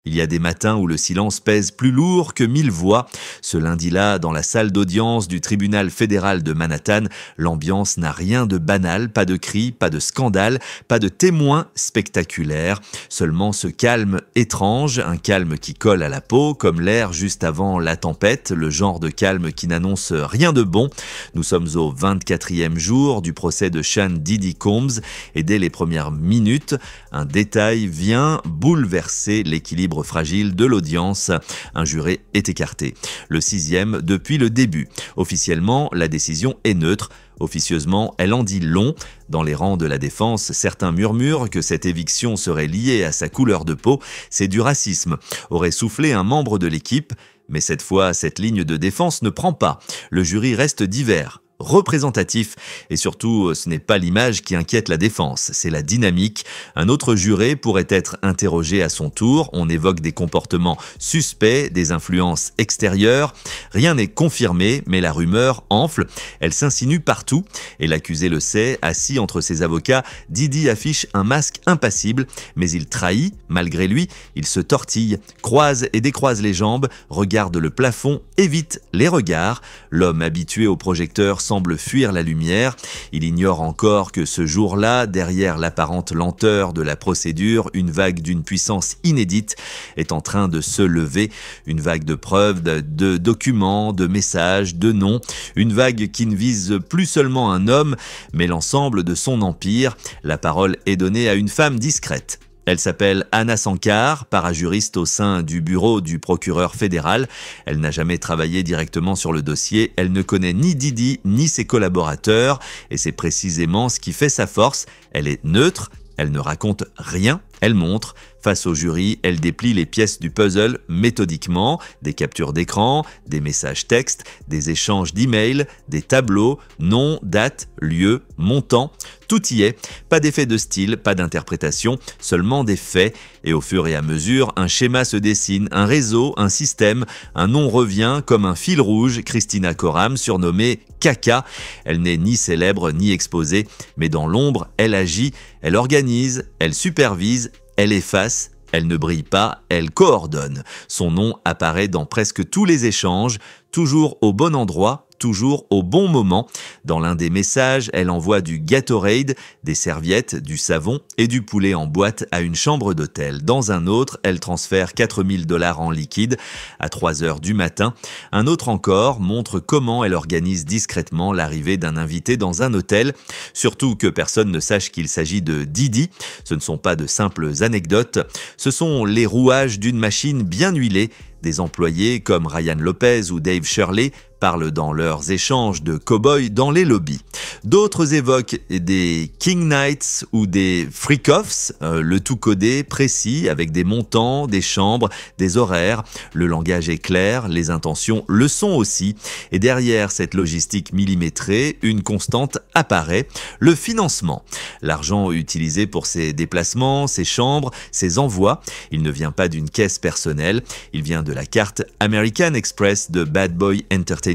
Il y a des matins où le silence pèse plus lourd que 1000 voix. Ce lundi-là, dans la salle d'audience du tribunal fédéral de Manhattan, l'ambiance n'a rien de banal, pas de cris, pas de scandale, pas de témoins spectaculaires. Seulement ce calme étrange, un calme qui colle à la peau, comme l'air juste avant la tempête, le genre de calme qui n'annonce rien de bon. Nous sommes au 24e jour du procès de Sean Diddy Combs et dès les premières minutes, un détail vient bouleverser l'équilibre fragile de l'audience. Un juré est écarté. Le 6e depuis le début. Officiellement, la décision est neutre. Officieusement, elle en dit long. Dans les rangs de la défense, certains murmurent que cette éviction serait liée à sa couleur de peau. C'est du racisme, aurait soufflé un membre de l'équipe. Mais cette fois, cette ligne de défense ne prend pas. Le jury reste divers, représentatif, et surtout, ce n'est pas l'image qui inquiète la défense, c'est la dynamique. Un autre juré pourrait être interrogé à son tour, on évoque des comportements suspects, des influences extérieures. Rien n'est confirmé, mais la rumeur enfle, elle s'insinue partout, et l'accusé le sait, assis entre ses avocats, Diddy affiche un masque impassible, mais il trahit, malgré lui, il se tortille, croise et décroise les jambes, regarde le plafond, évite les regards. L'homme habitué au projecteur semble fuir la lumière. Il ignore encore que ce jour-là, derrière l'apparente lenteur de la procédure, une vague d'une puissance inédite est en train de se lever. Une vague de preuves, de documents, de messages, de noms. Une vague qui ne vise plus seulement un homme, mais l'ensemble de son empire. La parole est donnée à une femme discrète. Elle s'appelle Anna Sankar, parajuriste au sein du bureau du procureur fédéral. Elle n'a jamais travaillé directement sur le dossier, elle ne connaît ni Diddy ni ses collaborateurs, et c'est précisément ce qui fait sa force. Elle est neutre, elle ne raconte rien, elle montre. Face au jury, elle déplie les pièces du puzzle méthodiquement, des captures d'écran, des messages textes, des échanges d'emails, des tableaux, noms, dates, lieux, montants. Tout y est, pas d'effet de style, pas d'interprétation, seulement des faits. Et au fur et à mesure, un schéma se dessine, un réseau, un système, un nom revient comme un fil rouge. Christina Koram, surnommée Kaka. Elle n'est ni célèbre ni exposée, mais dans l'ombre, elle agit, elle organise, elle supervise, elle efface, elle ne brille pas, elle coordonne. Son nom apparaît dans presque tous les échanges, toujours au bon endroit, toujours au bon moment. Dans l'un des messages, elle envoie du Gatorade, des serviettes, du savon et du poulet en boîte à une chambre d'hôtel. Dans un autre, elle transfère 4000 $ en liquide à 3 heures du matin. Un autre encore montre comment elle organise discrètement l'arrivée d'un invité dans un hôtel. Surtout que personne ne sache qu'il s'agit de Diddy. Ce ne sont pas de simples anecdotes. Ce sont les rouages d'une machine bien huilée. Des employés comme Ryan Lopez ou Dave Shirley parlent dans leurs échanges de cow-boys dans les lobbies. D'autres évoquent des King Nights ou des Freak-Offs, le tout codé, précis, avec des montants, des chambres, des horaires. Le langage est clair, les intentions le sont aussi. Et derrière cette logistique millimétrée, une constante apparaît, le financement. L'argent utilisé pour ces déplacements, ces chambres, ces envois, il ne vient pas d'une caisse personnelle, il vient de la carte American Express de Bad Boy Entertainment,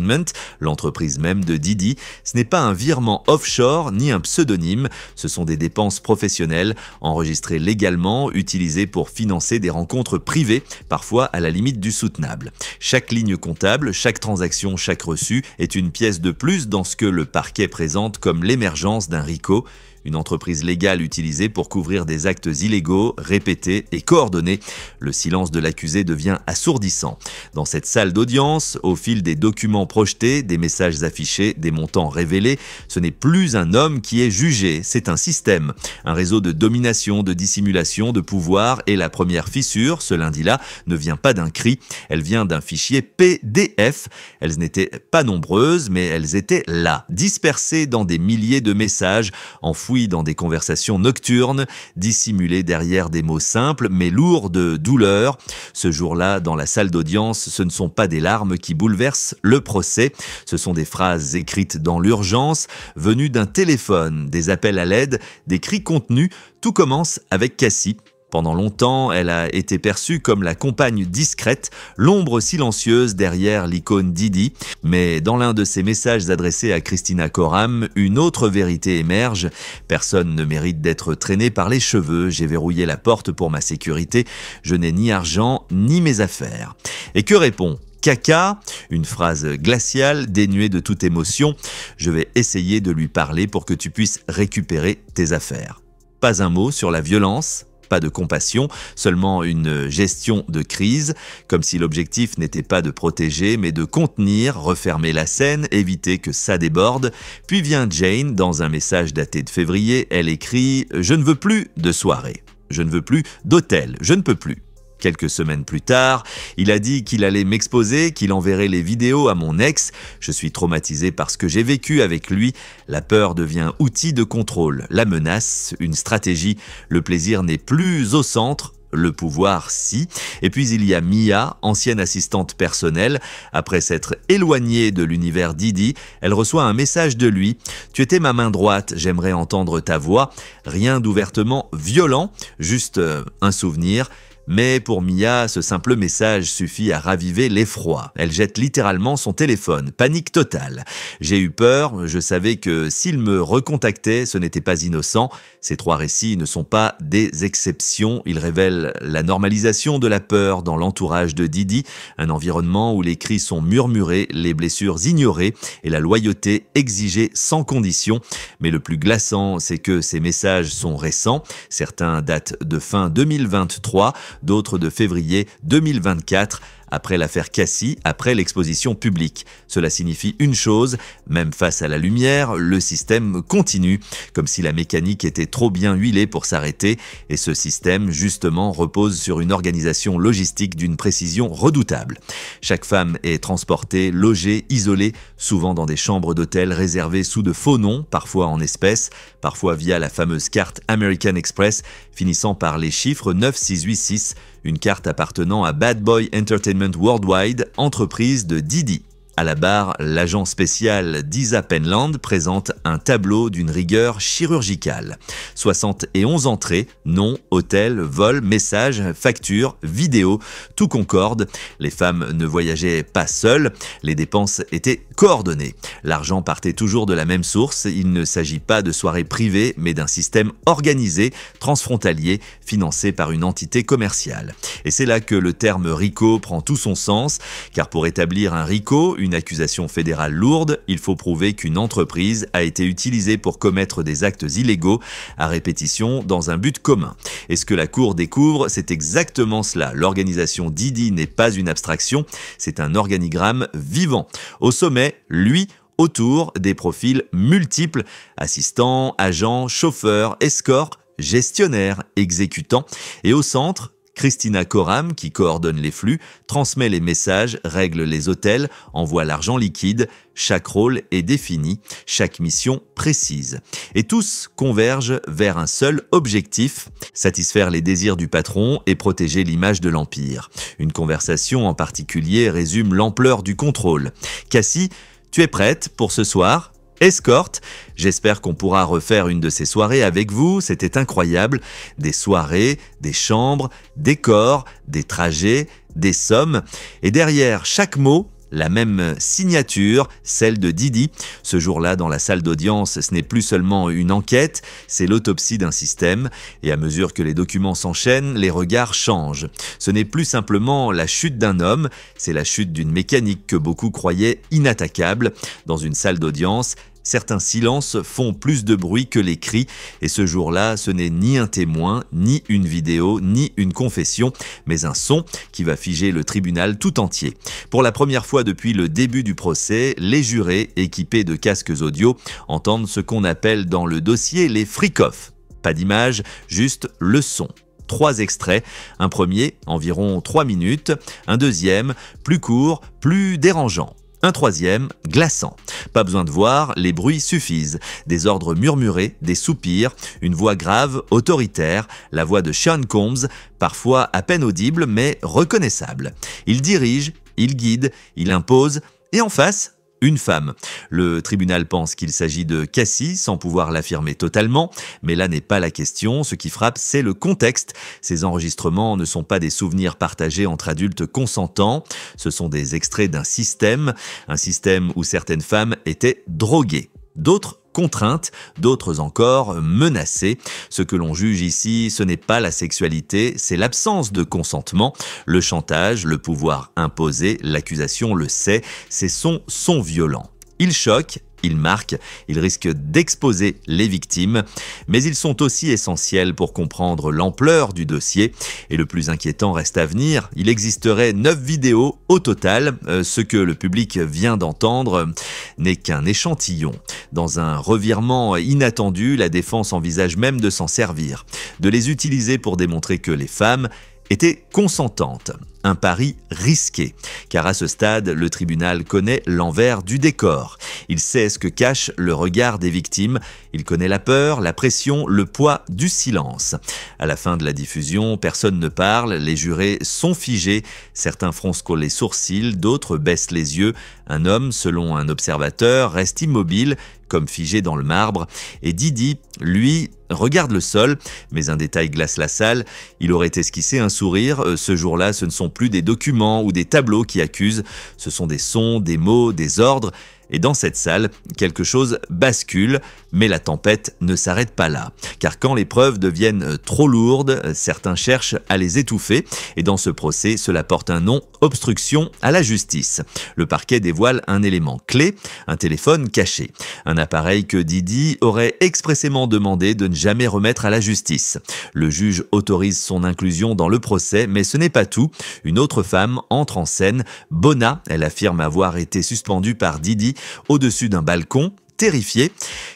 l'entreprise même de Diddy. Ce n'est pas un virement offshore ni un pseudonyme, ce sont des dépenses professionnelles, enregistrées légalement, utilisées pour financer des rencontres privées, parfois à la limite du soutenable. Chaque ligne comptable, chaque transaction, chaque reçu est une pièce de plus dans ce que le parquet présente comme l'émergence d'un RICO, une entreprise légale utilisée pour couvrir des actes illégaux, répétés et coordonnés. Le silence de l'accusé devient assourdissant. Dans cette salle d'audience, au fil des documents projetés, des messages affichés, des montants révélés, ce n'est plus un homme qui est jugé, c'est un système. Un réseau de domination, de dissimulation, de pouvoir, et la première fissure, ce lundi-là, ne vient pas d'un cri, elle vient d'un fichier PDF. Elles n'étaient pas nombreuses, mais elles étaient là, dispersées dans des milliers de messages, enfouis dans des conversations nocturnes, dissimulées derrière des mots simples mais lourds de douleur. Ce jour-là, dans la salle d'audience, ce ne sont pas des larmes qui bouleversent le procès, ce sont des phrases écrites dans l'urgence, venues d'un téléphone, des appels à l'aide, des cris contenus. Tout commence avec Cassie. Pendant longtemps, elle a été perçue comme la compagne discrète, l'ombre silencieuse derrière l'icône Didi. Mais dans l'un de ses messages adressés à Christina Koram, une autre vérité émerge. Personne ne mérite d'être traîné par les cheveux. J'ai verrouillé la porte pour ma sécurité. Je n'ai ni argent ni mes affaires. Et que répond Kaka, une phrase glaciale, dénuée de toute émotion. Je vais essayer de lui parler pour que tu puisses récupérer tes affaires. Pas un mot sur la violence, pas de compassion, seulement une gestion de crise, comme si l'objectif n'était pas de protéger, mais de contenir, refermer la scène, éviter que ça déborde. Puis vient Jane, dans un message daté de février, elle écrit « Je ne veux plus de soirée, je ne veux plus d'hôtel, je ne peux plus ». Quelques semaines plus tard, il a dit qu'il allait m'exposer, qu'il enverrait les vidéos à mon ex. Je suis traumatisé par ce que j'ai vécu avec lui. La peur devient outil de contrôle, la menace, une stratégie. Le plaisir n'est plus au centre. Le pouvoir, si. Et puis il y a Mia, ancienne assistante personnelle. Après s'être éloignée de l'univers Didi, elle reçoit un message de lui. « Tu étais ma main droite, j'aimerais entendre ta voix. » Rien d'ouvertement violent, juste un souvenir. Mais pour Mia, ce simple message suffit à raviver l'effroi. Elle jette littéralement son téléphone. Panique totale. J'ai eu peur, je savais que s'il me recontactait, ce n'était pas innocent. Ces 3 récits ne sont pas des exceptions. Ils révèlent la normalisation de la peur dans l'entourage de Didi, un environnement où les cris sont murmurés, les blessures ignorées et la loyauté exigée sans condition. Mais le plus glaçant, c'est que ces messages sont récents. Certains datent de fin 2023, d'autres de février 2024, après l'affaire Cassie, après l'exposition publique. Cela signifie une chose, même face à la lumière, le système continue, comme si la mécanique était trop bien huilée pour s'arrêter, et ce système, justement, repose sur une organisation logistique d'une précision redoutable. Chaque femme est transportée, logée, isolée, souvent dans des chambres d'hôtel réservées sous de faux noms, parfois en espèces, parfois via la fameuse carte American Express, finissant par les chiffres 9686, une carte appartenant à Bad Boy Entertainment Worldwide, entreprise de Didi. À la barre, l'agent spécial d'Isa Penland présente un tableau d'une rigueur chirurgicale. 71 entrées, nom, hôtel, vol, messages, factures, vidéos, tout concorde. Les femmes ne voyageaient pas seules, les dépenses étaient coordonnées. L'argent partait toujours de la même source, il ne s'agit pas de soirées privées, mais d'un système organisé, transfrontalier, financé par une entité commerciale. Et c'est là que le terme RICO prend tout son sens, car pour établir un RICO, une accusation fédérale lourde, il faut prouver qu'une entreprise a été utilisée pour commettre des actes illégaux à répétition dans un but commun. Et ce que la Cour découvre, c'est exactement cela. L'organisation Didi n'est pas une abstraction, c'est un organigramme vivant. Au sommet, lui, autour des profils multiples, assistants, agents, chauffeurs, escorts, gestionnaires, exécutants, et au centre, Christina Koram, qui coordonne les flux, transmet les messages, règle les hôtels, envoie l'argent liquide. Chaque rôle est défini, chaque mission précise. Et tous convergent vers un seul objectif, satisfaire les désirs du patron et protéger l'image de l'Empire. Une conversation en particulier résume l'ampleur du contrôle. Cassie, tu es prête pour ce soir ? Escorte, j'espère qu'on pourra refaire une de ces soirées avec vous, c'était incroyable. Des soirées, des chambres, des corps, des trajets, des sommes. Et derrière chaque mot, la même signature, celle de Didi. Ce jour-là, dans la salle d'audience, ce n'est plus seulement une enquête, c'est l'autopsie d'un système. Et à mesure que les documents s'enchaînent, les regards changent. Ce n'est plus simplement la chute d'un homme, c'est la chute d'une mécanique que beaucoup croyaient inattaquable. Dans une salle d'audience, certains silences font plus de bruit que les cris, et ce jour-là, ce n'est ni un témoin, ni une vidéo, ni une confession, mais un son qui va figer le tribunal tout entier. Pour la première fois depuis le début du procès, les jurés, équipés de casques audio, entendent ce qu'on appelle dans le dossier les freak-off. Pas d'image, juste le son. 3 extraits, un premier, environ 3 minutes, un deuxième, plus court, plus dérangeant. Un troisième, glaçant. Pas besoin de voir, les bruits suffisent. Des ordres murmurés, des soupirs, une voix grave, autoritaire, la voix de Sean Combs, parfois à peine audible mais reconnaissable. Il dirige, il guide, il impose, et en face, une femme. Le tribunal pense qu'il s'agit de Cassie, sans pouvoir l'affirmer totalement, mais là n'est pas la question. Ce qui frappe, c'est le contexte. Ces enregistrements ne sont pas des souvenirs partagés entre adultes consentants, ce sont des extraits d'un système, un système où certaines femmes étaient droguées. D'autres contraintes, d'autres encore menacées. Ce que l'on juge ici, ce n'est pas la sexualité, c'est l'absence de consentement, le chantage, le pouvoir imposé, l'accusation le sait, ces sons sont violents. Ils choquent, ils marquent, ils risquent d'exposer les victimes, mais ils sont aussi essentiels pour comprendre l'ampleur du dossier. Et le plus inquiétant reste à venir, il existerait 9 vidéos au total. Ce que le public vient d'entendre n'est qu'un échantillon. Dans un revirement inattendu, la défense envisage même de s'en servir, de les utiliser pour démontrer que les femmes étaient consentantes. Un pari risqué, car à ce stade, le tribunal connaît l'envers du décor. Il sait ce que cache le regard des victimes, il connaît la peur, la pression, le poids du silence. À la fin de la diffusion, personne ne parle, les jurés sont figés, certains froncent les sourcils, d'autres baissent les yeux. Un homme, selon un observateur, reste immobile, comme figé dans le marbre, et Didi, lui, regarde le sol, mais un détail glace la salle, il aurait esquissé un sourire. Ce jour-là, ce ne sont plus des documents ou des tableaux qui accusent, ce sont des sons, des mots, des ordres. Et dans cette salle, quelque chose bascule, mais la tempête ne s'arrête pas là. Car quand les preuves deviennent trop lourdes, certains cherchent à les étouffer. Et dans ce procès, cela porte un nom: obstruction à la justice. Le parquet dévoile un élément clé, un téléphone caché. Un appareil que Didi aurait expressément demandé de ne jamais remettre à la justice. Le juge autorise son inclusion dans le procès, mais ce n'est pas tout. Une autre femme entre en scène, Bona. Elle affirme avoir été suspendue par Didi au-dessus d'un balcon. Terrifiée,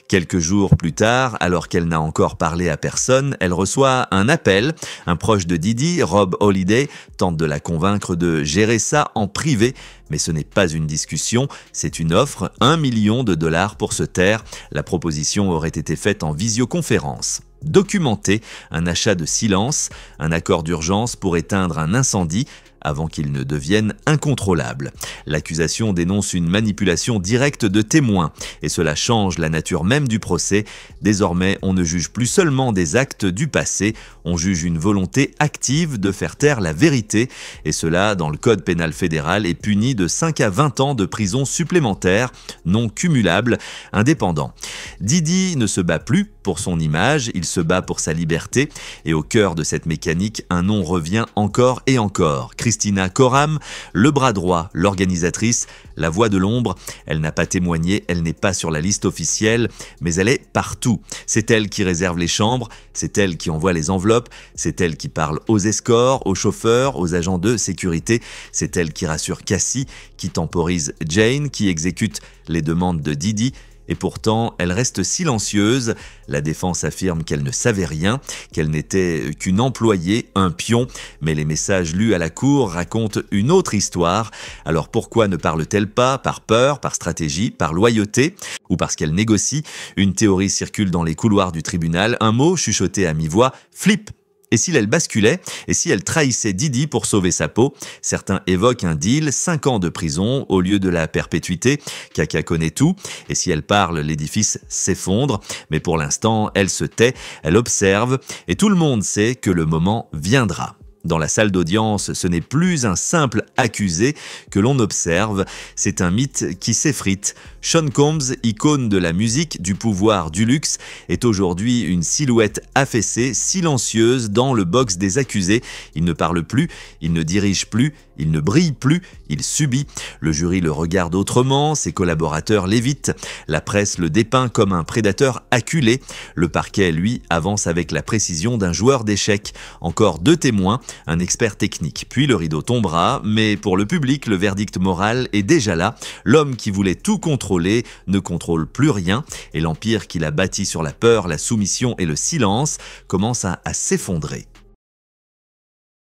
quelques jours plus tard, alors qu'elle n'a encore parlé à personne, elle reçoit un appel. Un proche de Didi, Rob Holiday, tente de la convaincre de gérer ça en privé. Mais ce n'est pas une discussion, c'est une offre, $1 million pour se taire. La proposition aurait été faite en visioconférence. Documenter un achat de silence, un accord d'urgence pour éteindre un incendie avant qu'il ne devienne incontrôlable. L'accusation dénonce une manipulation directe de témoins et cela change la nature même du procès. Désormais, on ne juge plus seulement des actes du passé, on juge une volonté active de faire taire la vérité et cela, dans le Code pénal fédéral, est puni de 5 à 20 ans de prison supplémentaire, non cumulable, indépendant. Didi ne se bat plus pour son image, il se bat pour sa liberté et au cœur de cette mécanique, un nom revient encore et encore. Christina Coram, le bras droit, l'organisatrice, la voix de l'ombre. Elle n'a pas témoigné, elle n'est pas sur la liste officielle, mais elle est partout. C'est elle qui réserve les chambres, c'est elle qui envoie les enveloppes, c'est elle qui parle aux escorts, aux chauffeurs, aux agents de sécurité, c'est elle qui rassure Cassie, qui temporise Jane, qui exécute les demandes de Didi. Et pourtant, elle reste silencieuse. La défense affirme qu'elle ne savait rien, qu'elle n'était qu'une employée, un pion. Mais les messages lus à la cour racontent une autre histoire. Alors pourquoi ne parle-t-elle pas? Par peur, par stratégie, par loyauté? Ou parce qu'elle négocie? Une théorie circule dans les couloirs du tribunal. Un mot chuchoté à mi-voix: flip. Et si elle basculait? Et si elle trahissait Didi pour sauver sa peau? Certains évoquent un deal, 5 ans de prison au lieu de la perpétuité. Kaka connaît tout. Et si elle parle, l'édifice s'effondre. Mais pour l'instant, elle se tait, elle observe. Et tout le monde sait que le moment viendra. Dans la salle d'audience, ce n'est plus un simple accusé que l'on observe, c'est un mythe qui s'effrite. Sean Combs, icône de la musique, du pouvoir, du luxe, est aujourd'hui une silhouette affaissée, silencieuse dans le box des accusés. Il ne parle plus, il ne dirige plus, il ne brille plus, il subit. Le jury le regarde autrement, ses collaborateurs l'évitent. La presse le dépeint comme un prédateur acculé. Le parquet, lui, avance avec la précision d'un joueur d'échecs. Encore 2 témoins, un expert technique. Puis le rideau tombera, mais pour le public, le verdict moral est déjà là. L'homme qui voulait tout contrôler ne contrôle plus rien et l'empire qu'il a bâti sur la peur, la soumission et le silence commence à s'effondrer.